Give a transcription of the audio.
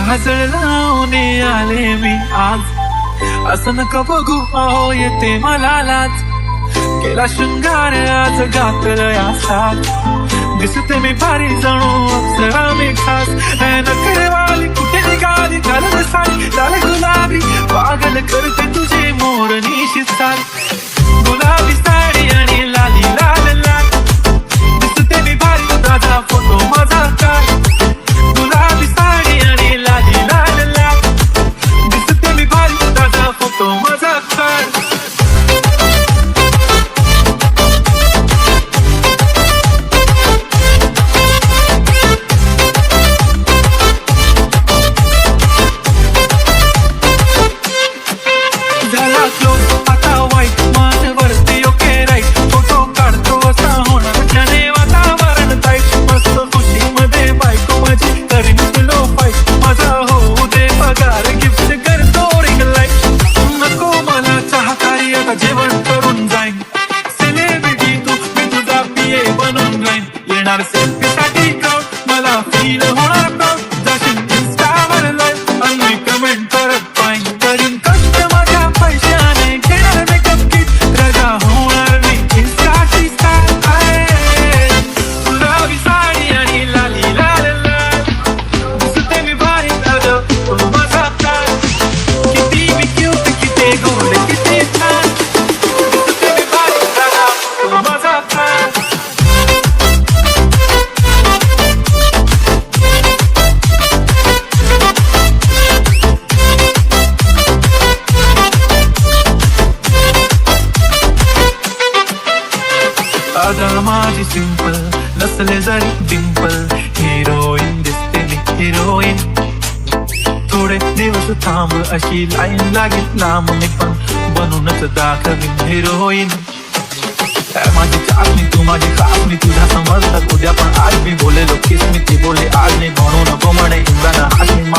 काजळ लावून आले मी आज, असं नका बघू अहो येते मला लाज. केला शृंगार आज घातलं या साथ, दिसते मी भारी जणू अप्सरा मी खास. नखरेवाली कुठे निघाली घालत साडी लाल गुलाबी, पागल करते तुझे मोरनीशी चाल. गुलाबी साडी आणि लाली लाल लाल, दिसते मी भारी ताजा फोटो माझा काढ. गुलाबी साडी आणि लाली लाल लाल, दिसते मी भारी ताजा फोटो माझा काढ. जेवण करून जाईन सेलिब्रिटी तू, मी तुझा पिये बनून जाईन. येणार सेल्फीसाठी क्राऊड, मला फील होणार प्राऊड. जाशील इन्स्टावर लाईव्ह आणि कमेंट करत पाईन. करीन कष्ट माझ्या पैशाने, घेणार मेकअप किट, रजा होणार मी इन्स्टाची स्टार. गुलाबी साडी आणि लाली लाल लाल, दिसते मी भारी ताजा फोटो माझा काढ. किती मी क्यूट, किती गोड, किती छान, अगं माझी सिंपल नसले जरी डिंपल, हिरोईन दिसते मी हिरोईन. थोडे दिवस थांब अशी लाईन लागेल लांब, मी पण बनूनच दाखवीन हिरोईन. माझी चाचणी तू माझी खासणी, तुझ्या समजतात उद्या पण आज मी बोलेलो किस मी ती बोलले आज नाही. म्हणू नको म्हणे इंद्रानं आज मी